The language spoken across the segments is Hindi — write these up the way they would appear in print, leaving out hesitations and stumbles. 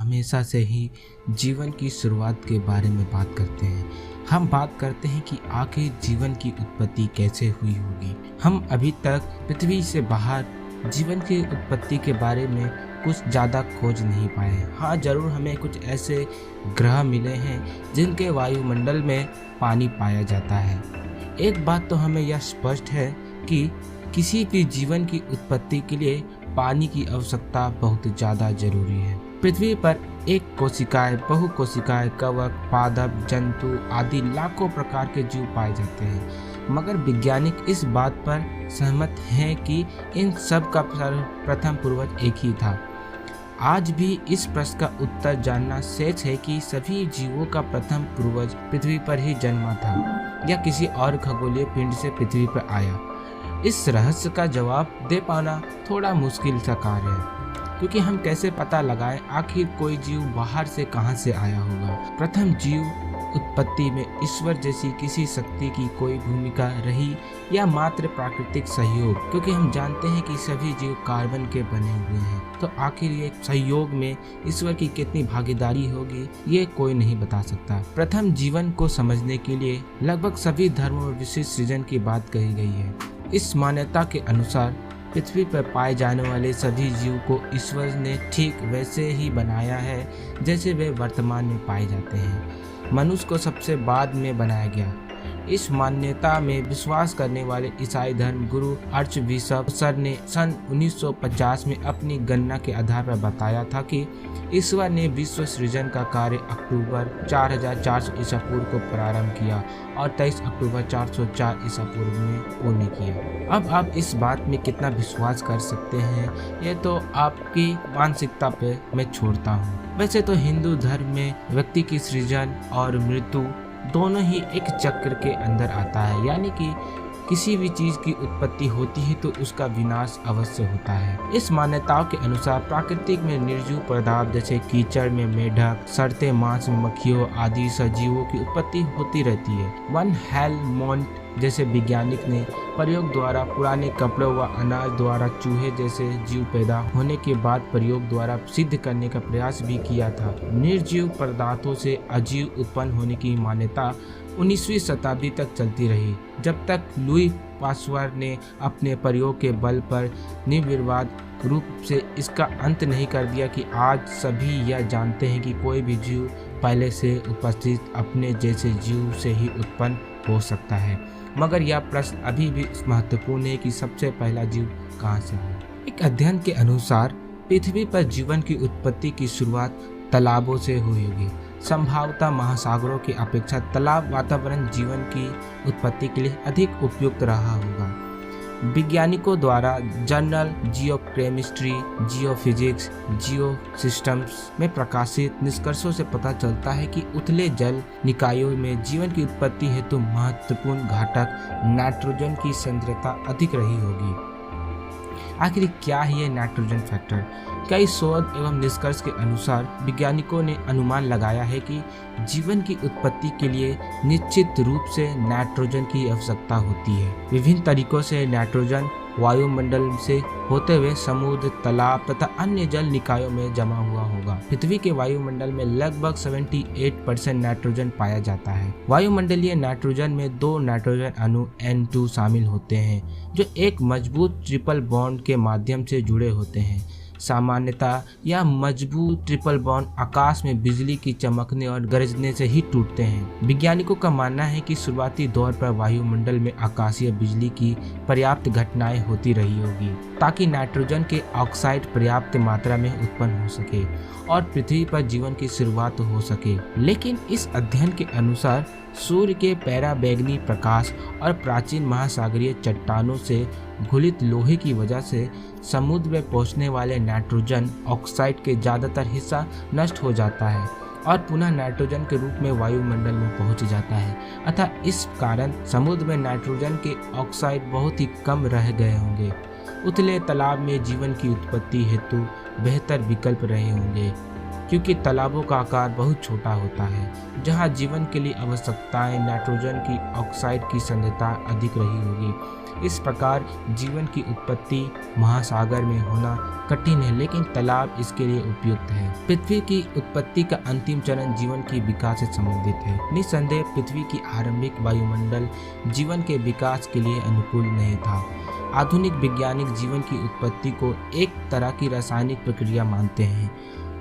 हमेशा से ही जीवन की शुरुआत के बारे में बात करते हैं। हम बात करते हैं कि आखिर जीवन की उत्पत्ति कैसे हुई होगी। हम अभी तक पृथ्वी से बाहर जीवन की उत्पत्ति के बारे में कुछ ज़्यादा खोज नहीं पाए। हाँ, ज़रूर हमें कुछ ऐसे ग्रह मिले हैं जिनके वायुमंडल में पानी पाया जाता है। एक बात तो हमें यह स्पष्ट है कि किसी भी जीवन की उत्पत्ति के लिए पानी की आवश्यकता बहुत ज़्यादा जरूरी है। पृथ्वी पर एक कोशिकाएं, बहुकोशिकाएं, कवक, पादप, जंतु आदि लाखों प्रकार के जीव पाए जाते हैं, मगर वैज्ञानिक इस बात पर सहमत हैं कि इन सब का प्रथम पूर्वज एक ही था। आज भी इस प्रश्न का उत्तर जानना शेष है कि सभी जीवों का प्रथम पूर्वज पृथ्वी पर ही जन्मा था या किसी और खगोलीय पिंड से पृथ्वी पर आया। इस रहस्य का जवाब दे पाना थोड़ा मुश्किल सा कार्य है, क्योंकि हम कैसे पता लगाएं आखिर कोई जीव बाहर से कहां से आया होगा। प्रथम जीव उत्पत्ति में ईश्वर जैसी किसी शक्ति की कोई भूमिका रही या मात्र प्राकृतिक सहयोग, क्योंकि हम जानते हैं कि सभी जीव कार्बन के बने हुए हैं। तो आखिर ये सहयोग में ईश्वर की कितनी भागीदारी होगी, ये कोई नहीं बता सकता। प्रथम जीवन को समझने के लिए लगभग सभी धर्मों में विशिष्ट सृजन की बात कही गई है। इस मान्यता के अनुसार पृथ्वी पर पाए जाने वाले सभी जीव को ईश्वर ने ठीक वैसे ही बनाया है जैसे वे वर्तमान में पाए जाते हैं। मनुष्य को सबसे बाद में बनाया गया। इस मान्यता में विश्वास करने वाले ईसाई धर्म गुरु आर्चबिशप सर ने सन 1950 में अपनी गणना के आधार पर बताया था कि ईश्वर ने विश्व सृजन का कार्य अक्टूबर 4400 ईसा पूर्व को प्रारंभ किया और 23 अक्टूबर 404 ईसा पूर्व में पूर्ण किया। अब आप इस बात में कितना विश्वास कर सकते हैं, ये तो आपकी मानसिकता पे मैं छोड़ता हूँ। वैसे तो हिंदू धर्म में व्यक्ति की सृजन और मृत्यु दोनों ही एक चक्र के अंदर आता है, यानी कि किसी भी चीज की उत्पत्ति होती है तो उसका विनाश अवश्य होता है। इस मान्यताओं के अनुसार प्राकृतिक में निर्जीव पदार्थ जैसे कीचड़ में मेढक, सड़ते मांस में मक्खियों आदि सजीवों की उत्पत्ति होती रहती है। वन हेलमोंट जैसे वैज्ञानिक ने प्रयोग द्वारा पुराने कपड़ों व अनाज द्वारा चूहे जैसे जीव पैदा होने के बाद प्रयोग द्वारा सिद्ध करने का प्रयास भी किया था। निर्जीव पदार्थों से अजीव उत्पन्न होने की मान्यता 19वीं शताब्दी तक चलती रही, जब तक लुई पास्चर ने अपने प्रयोग के बल पर निर्विवाद रूप से इसका अंत नहीं कर दिया कि आज सभी यह जानते हैं कि कोई भी जीव पहले से उपस्थित अपने जैसे जीव से ही उत्पन्न हो सकता है। मगर यह प्रश्न अभी भी महत्वपूर्ण है कि सबसे पहला जीव कहाँ से आया। एक अध्ययन के अनुसार पृथ्वी पर जीवन की उत्पत्ति की शुरुआत तालाबों से हुई होगी। संभवतः महासागरों की अपेक्षा तालाब वातावरण जीवन की उत्पत्ति के लिए अधिक उपयुक्त रहा होगा। वैज्ञानिकों द्वारा जर्नल जियोकेमिस्ट्री, जियोफिजिक्स, जियोसिस्टम्स में प्रकाशित निष्कर्षों से पता चलता है कि उथले जल निकायों में जीवन की उत्पत्ति हेतु महत्वपूर्ण घटक नाइट्रोजन की सांद्रता अधिक रही होगी। आखिर क्या है ये नाइट्रोजन फैक्टर? कई शोध एवं निष्कर्ष के अनुसार वैज्ञानिकों ने अनुमान लगाया है कि जीवन की उत्पत्ति के लिए निश्चित रूप से नाइट्रोजन की आवश्यकता होती है। विभिन्न तरीकों से नाइट्रोजन वायुमंडल से होते हुए समुद्र, तालाब तथा अन्य जल निकायों में जमा हुआ होगा। पृथ्वी के वायुमंडल में लगभग 78% नाइट्रोजन पाया जाता है। वायुमंडलीय नाइट्रोजन में 2 नाइट्रोजन अणु N2 शामिल होते हैं, जो एक मजबूत ट्रिपल बॉन्ड के माध्यम से जुड़े होते हैं। सामान्यतः यह मजबूत ट्रिपल बॉन्ड आकाश में बिजली की चमकने और गरजने से ही टूटते हैं। वैज्ञानिकों का मानना है कि शुरुआती दौर पर वायुमंडल में आकाशीय बिजली की पर्याप्त घटनाएं होती रही होगी ताकि नाइट्रोजन के ऑक्साइड पर्याप्त मात्रा में उत्पन्न हो सके और पृथ्वी पर जीवन की शुरुआत हो सके। लेकिन इस अध्ययन के अनुसार सूर्य के पराबैंगनी प्रकाश और प्राचीन महासागरीय चट्टानों से घुलित लोहे की वजह से समुद्र में पहुंचने वाले नाइट्रोजन ऑक्साइड के ज़्यादातर हिस्सा नष्ट हो जाता है और पुनः नाइट्रोजन के रूप में वायुमंडल में पहुंच जाता है। अतः इस कारण समुद्र में नाइट्रोजन के ऑक्साइड बहुत ही कम रह गए होंगे। उथले तालाब में जीवन की उत्पत्ति हेतु बेहतर विकल्प रहे होंगे, क्योंकि तालाबों का आकार बहुत छोटा होता है। जहां जीवन के लिए आवश्यकताएं नाइट्रोजन की ऑक्साइड की सांद्रता अधिक रही होगी। इस प्रकार जीवन की उत्पत्ति महासागर में होना कठिन है, लेकिन तालाब इसके लिए उपयुक्त है। पृथ्वी की उत्पत्ति का अंतिम चरण जीवन की विकास से संबंधित है। निस्संदेह पृथ्वी की आरंभिक वायुमंडल जीवन के विकास के लिए अनुकूल नहीं था। आधुनिक वैज्ञानिक जीवन की उत्पत्ति को एक तरह की रासायनिक प्रक्रिया मानते हैं।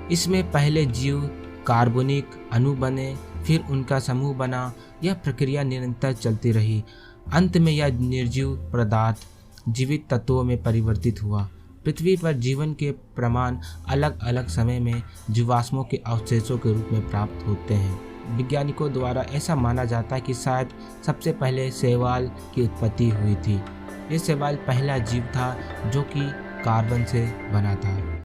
इसमें पहले जीव कार्बनिक अणु बने, फिर उनका समूह बना। यह प्रक्रिया निरंतर चलती रही। अंत में यह निर्जीव पदार्थ जीवित तत्वों में परिवर्तित हुआ। पृथ्वी पर जीवन के प्रमाण अलग अलग समय में जीवाश्मों के अवशेषों के रूप में प्राप्त होते हैं। वैज्ञानिकों द्वारा ऐसा माना जाता है कि शायद सबसे पहले शैवाल की उत्पत्ति हुई थी। ये शैवाल पहला जीव था जो कि कार्बन से बना था।